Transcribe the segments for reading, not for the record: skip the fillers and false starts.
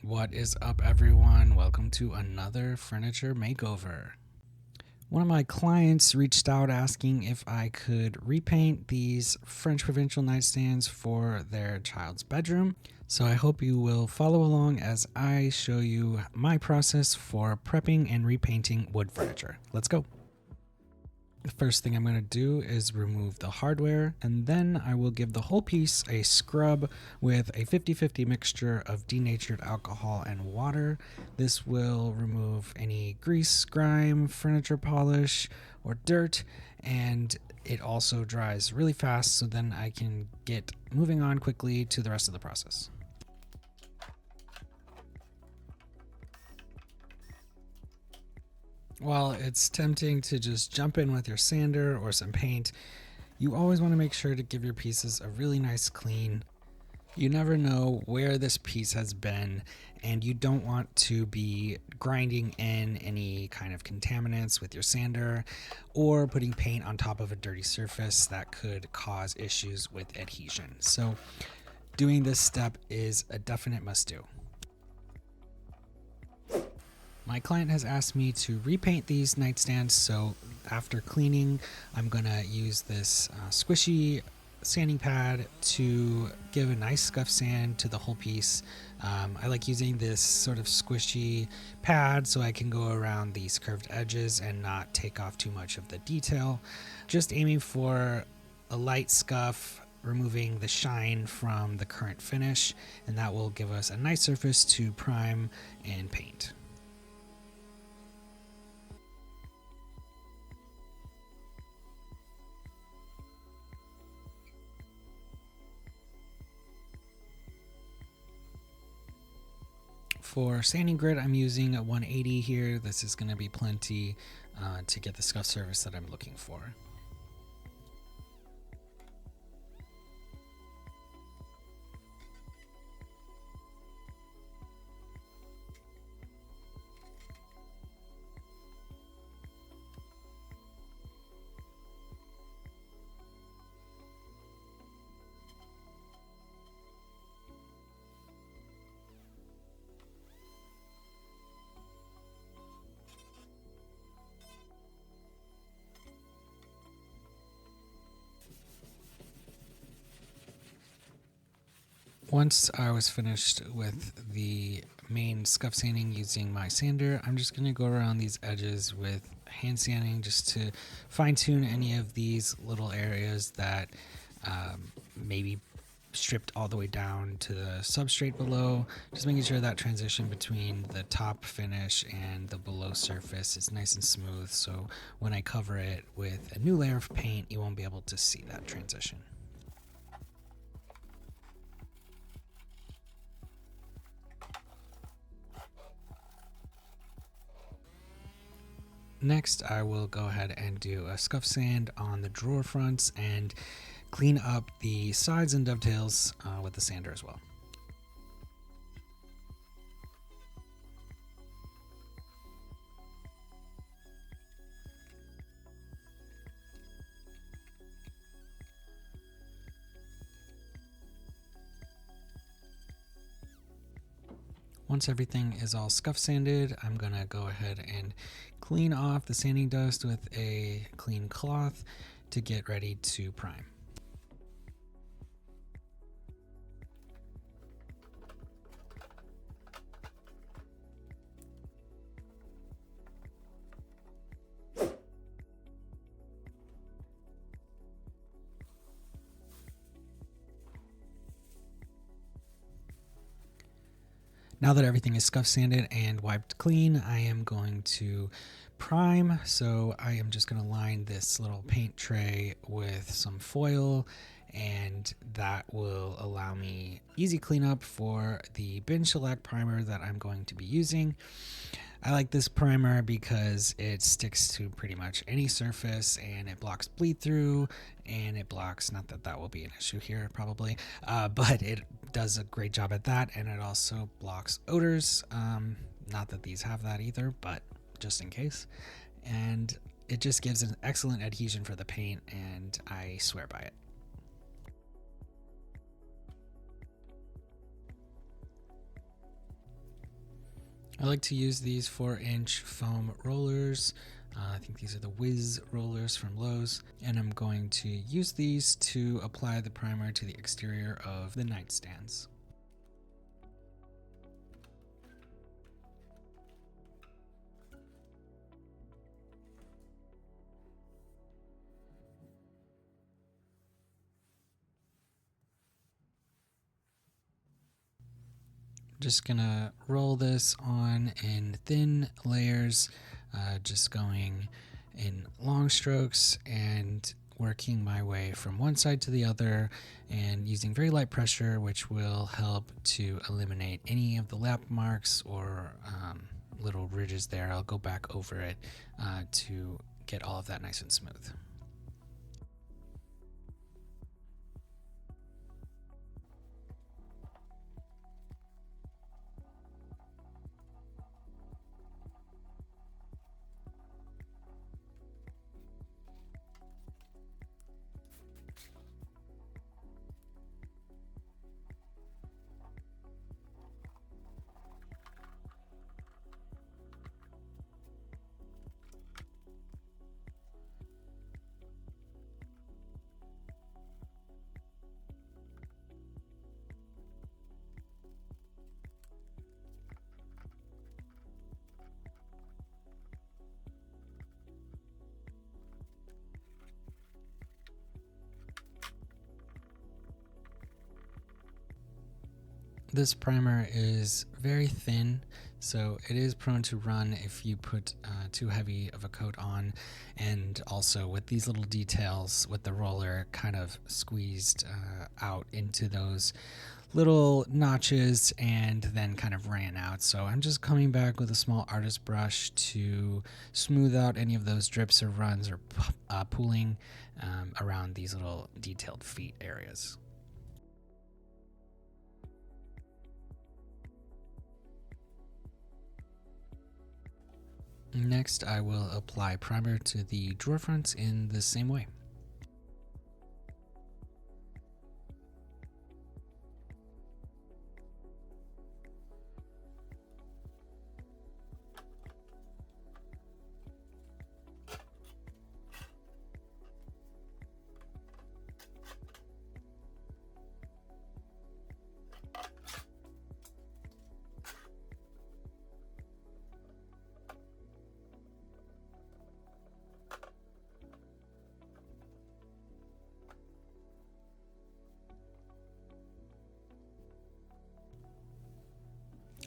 What is up, everyone? Welcome to another furniture makeover. One of my clients reached out asking if I could repaint these French provincial nightstands for their child's bedroom. So I hope you will follow along as I show you my process for prepping and repainting wood furniture. Let's go. The first thing I'm going to do is remove the hardware, and then I will give the whole piece a scrub with a 50-50 mixture of denatured alcohol and water. This will remove any grease, grime, furniture polish, or dirt, and it also dries really fast, so then I can get moving on quickly to the rest of the process. While it's tempting to just jump in with your sander or some paint, you always want to make sure to give your pieces a really nice clean. You never know where this piece has been, and you don't want to be grinding in any kind of contaminants with your sander or putting paint on top of a dirty surface that could cause issues with adhesion. So doing this step is a definite must-do. My client has asked me to repaint these nightstands, so after cleaning, I'm going to use this squishy sanding pad to give a nice scuff sand to the whole piece. I like using this sort of squishy pad so I can go around these curved edges and not take off too much of the detail. Just aiming for a light scuff, removing the shine from the current finish, and that will give us a nice surface to prime and paint. For sanding grit, I'm using a 180 here. This is going to be plenty to get the scuff surface that I'm looking for. Once I was finished with the main scuff sanding using my sander, I'm just going to go around these edges with hand sanding just to fine tune any of these little areas that maybe stripped all the way down to the substrate below. Just making sure that transition between the top finish and the below surface is nice and smooth, so when I cover it with a new layer of paint, you won't be able to see that transition. Next, I will go ahead and do a scuff sand on the drawer fronts and clean up the sides and dovetails with the sander as well. Once everything is all scuff sanded, I'm going to go ahead and clean off the sanding dust with a clean cloth to get ready to prime. Now that everything is scuff sanded and wiped clean, I am going to prime. So I am just going to line this little paint tray with some foil, and that will allow me easy cleanup for the bin shellac primer that I'm going to be using. I like this primer because it sticks to pretty much any surface, and it blocks bleed through, and it blocks, not that that will be an issue here probably, but it does a great job at that, and it also blocks odors. Not that these have that either, but just in case. And it just gives an excellent adhesion for the paint, and I swear by it. I like to use these 4-inch foam rollers. I think these are the Whiz rollers from Lowe's, and I'm going to use these to apply the primer to the exterior of the nightstands. Just gonna roll this on in thin layers, just going in long strokes and working my way from one side to the other and using very light pressure, which will help to eliminate any of the lap marks or little ridges there. I'll go back over it to get all of that nice and smooth. This primer is very thin, so it is prone to run if you put too heavy of a coat on, and also with these little details with the roller kind of squeezed out into those little notches and then kind of ran out. So I'm just coming back with a small artist brush to smooth out any of those drips or runs or pooling around these little detailed feet areas. Next, I will apply primer to the drawer fronts in the same way.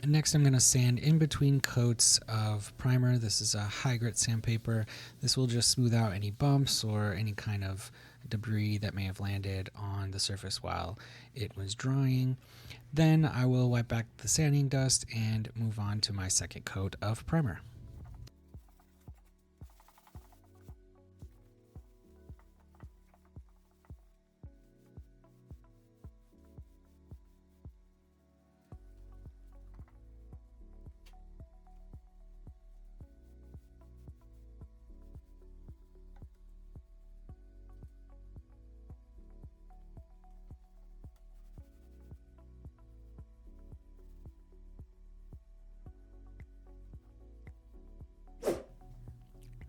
Next, I'm going to sand in between coats of primer. This is a high grit sandpaper. This will just smooth out any bumps or any kind of debris that may have landed on the surface while it was drying. Then I will wipe back the sanding dust and move on to my second coat of primer.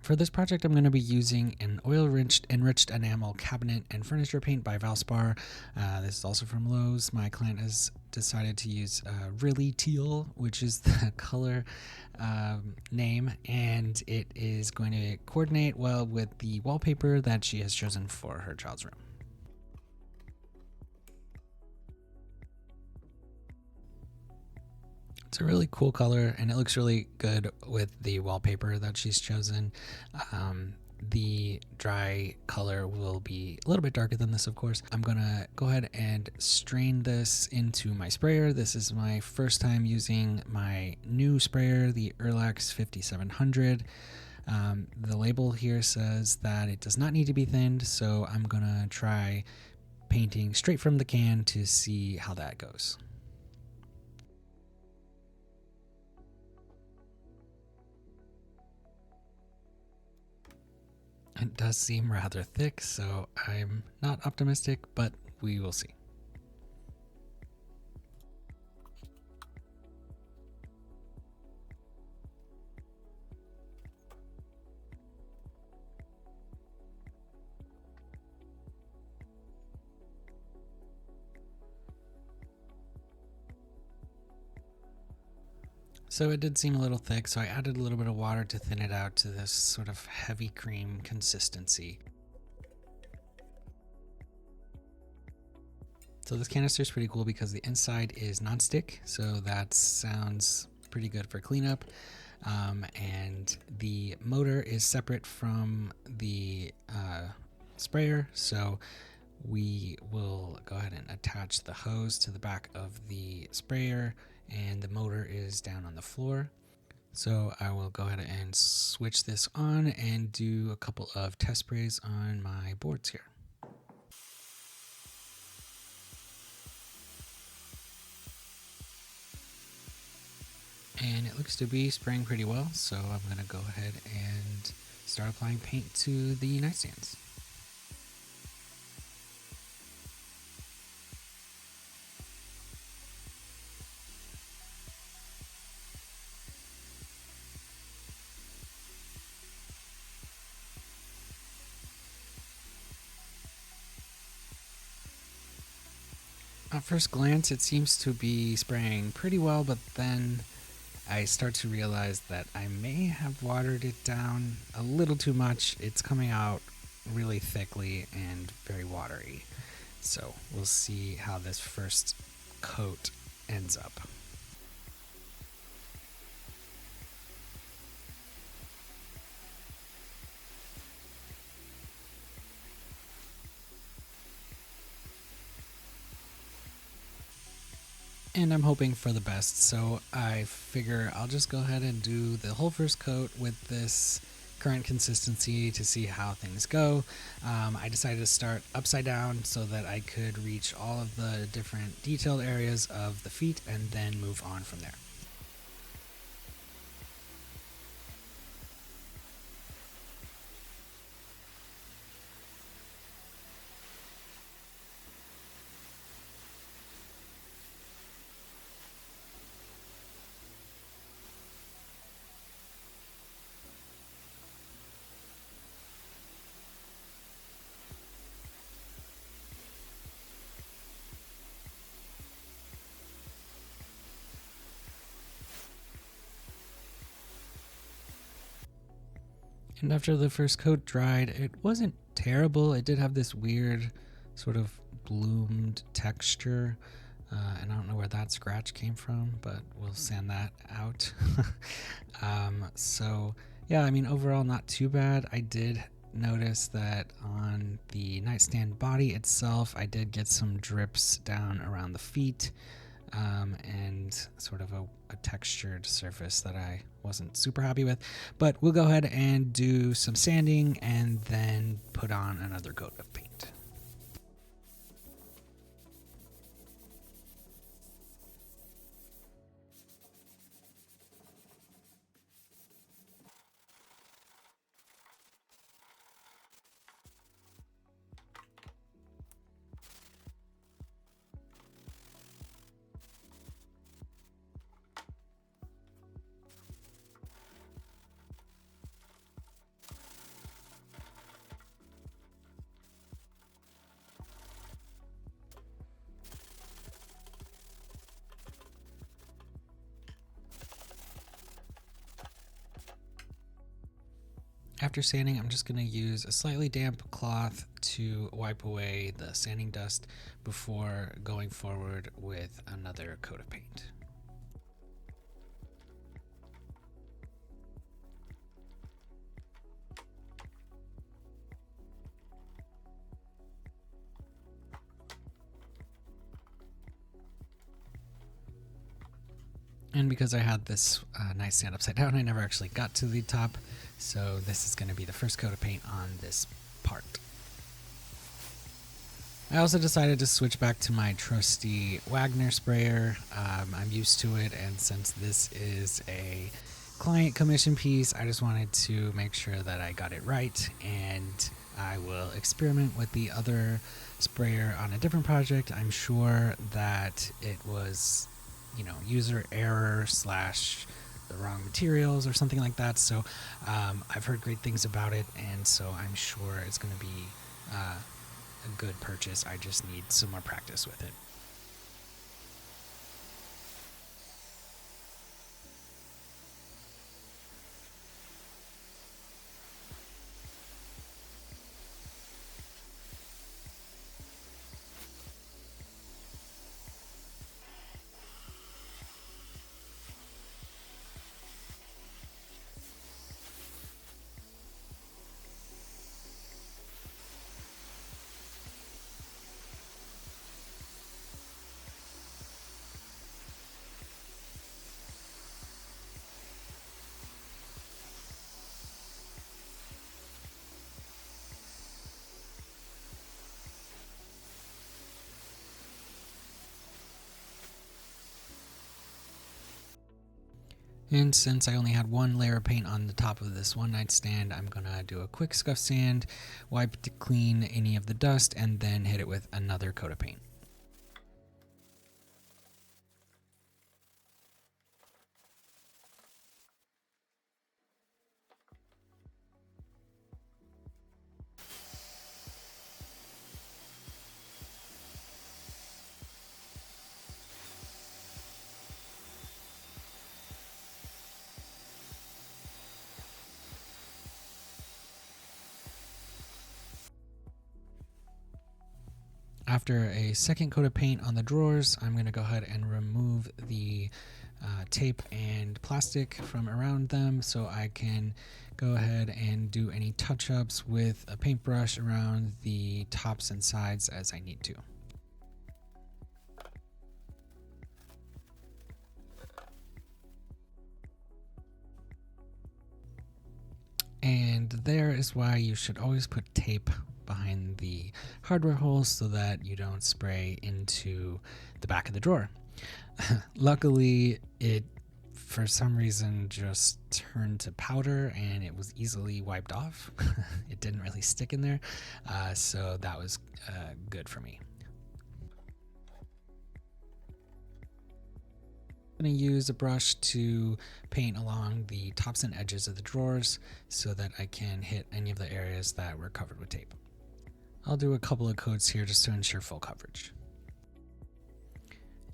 For this project, I'm going to be using an oil-enriched enamel cabinet and furniture paint by Valspar. This is also from Lowe's. My client has decided to use Really Teal, which is the color name, and it is going to coordinate well with the wallpaper that she has chosen for her child's room. It's a really cool color and it looks really good with the wallpaper that she's chosen. The dry color will be a little bit darker than this, of course. I'm gonna go ahead and strain this into my sprayer. This is my first time using my new sprayer, the Erlax 5700. The label here says that it does not need to be thinned, so I'm gonna try painting straight from the can to see how that goes. It does seem rather thick, so I'm not optimistic, but we will see. So it did seem a little thick, so I added a little bit of water to thin it out to this sort of heavy cream consistency. So this canister is pretty cool because the inside is non-stick, so that sounds pretty good for cleanup. And the motor is separate from the sprayer, so we will go ahead and attach the hose to the back of the sprayer, and the motor is down on the floor. So I will go ahead and switch this on and do a couple of test sprays on my boards here. And it looks to be spraying pretty well, so I'm going to go ahead and start applying paint to the nightstands. At first glance, it seems to be spraying pretty well, but then I start to realize that I may have watered it down a little too much. It's coming out really thickly and very watery. So we'll see how this first coat ends up. And I'm hoping for the best, so I figure I'll just go ahead and do the whole first coat with this current consistency to see how things go. I decided to start upside down so that I could reach all of the different detailed areas of the feet and then move on from there. And after the first coat dried, it wasn't terrible. It did have this weird sort of bloomed texture. And I don't know where that scratch came from, but we'll sand that out. So yeah, I mean, overall not too bad. I did notice that on the nightstand body itself, I did get some drips down around the feet, and sort of a textured surface that I wasn't super happy with. But we'll go ahead and do some sanding and then put on another coat of paint. After sanding, I'm just going to use a slightly damp cloth to wipe away the sanding dust before going forward with another coat of paint. And because I had this nightstand upside down, I never actually got to the top. So this is going to be the first coat of paint on this part. I also decided to switch back to my trusty Wagner sprayer. I'm used to it, and since this is a client commission piece, I just wanted to make sure that I got it right, and I will experiment with the other sprayer on a different project. I'm sure that it was, user error / the wrong materials or something like that. So I've heard great things about it, and so I'm sure it's going to be a good purchase. I just need some more practice with it. And since I only had one layer of paint on the top of this one nightstand, I'm gonna do a quick scuff sand, wipe to clean any of the dust, and then hit it with another coat of paint. After a second coat of paint on the drawers, I'm going to go ahead and remove the tape and plastic from around them so I can go ahead and do any touch-ups with a paintbrush around the tops and sides as I need to. And there is why you should always put tape behind the hardware holes so that you don't spray into the back of the drawer. Luckily, it for some reason just turned to powder and it was easily wiped off. It didn't really stick in there, so that was good for me. I'm going to use a brush to paint along the tops and edges of the drawers so that I can hit any of the areas that were covered with tape. I'll do a couple of coats here just to ensure full coverage.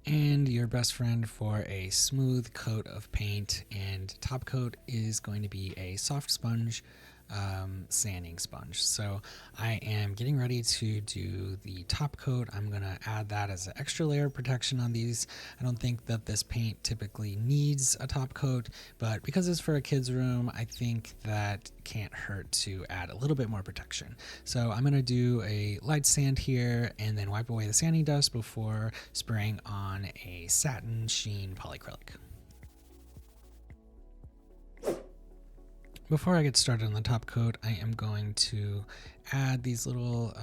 And your best friend for a smooth coat of paint and top coat is going to be a soft sponge sanding sponge. So I am getting ready to do the top coat. I'm going to add that as an extra layer of protection on these. I don't think that this paint typically needs a top coat, but because it's for a kid's room, I think that can't hurt to add a little bit more protection. So I'm going to do a light sand here and then wipe away the sanding dust before spraying on a satin sheen polyacrylic. Before I get started on the top coat, I am going to add these little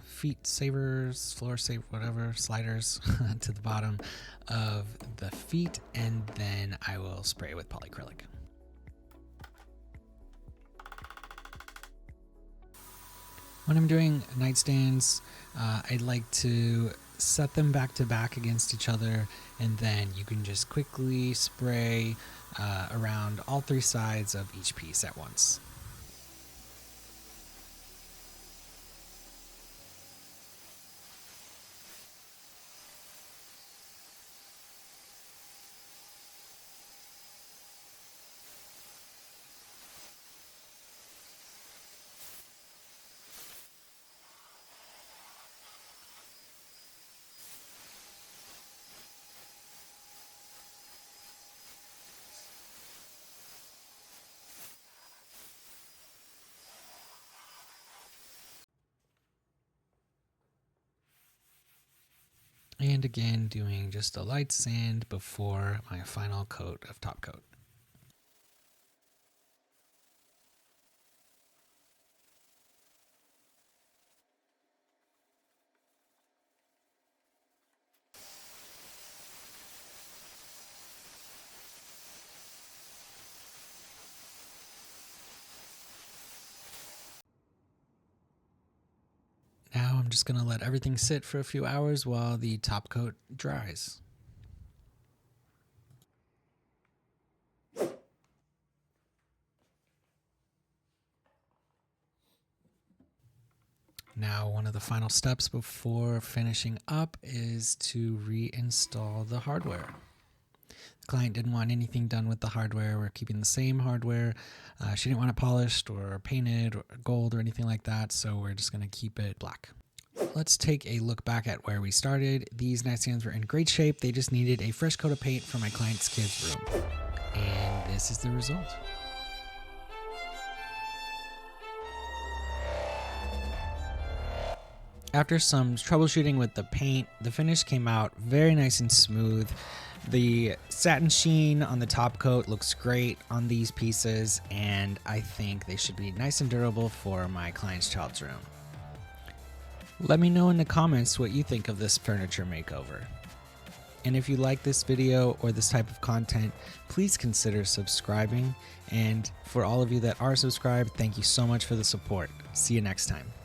feet savers, floor save, whatever, sliders to the bottom of the feet, and then I will spray with polyacrylic. When I'm doing nightstands, I'd like to set them back to back against each other, and then you can just quickly spray around all three sides of each piece at once. And again, doing just a light sand before my final coat of top coat. Now I'm just going to let everything sit for a few hours while the top coat dries. Now, one of the final steps before finishing up is to reinstall the hardware. The client didn't want anything done with the hardware. We're keeping the same hardware. She didn't want it polished or painted or gold or anything like that, so we're just going to keep it black. Let's take a look back at where we started. These nightstands were in great shape. They just needed a fresh coat of paint for my client's kid's room. And this is the result. After some troubleshooting with the paint, the finish came out very nice and smooth. The satin sheen on the top coat looks great on these pieces, and I think they should be nice and durable for my client's child's room. Let me know in the comments what you think of this furniture makeover. And if you like this video or this type of content, please consider subscribing. And for all of you that are subscribed, thank you so much for the support. See you next time.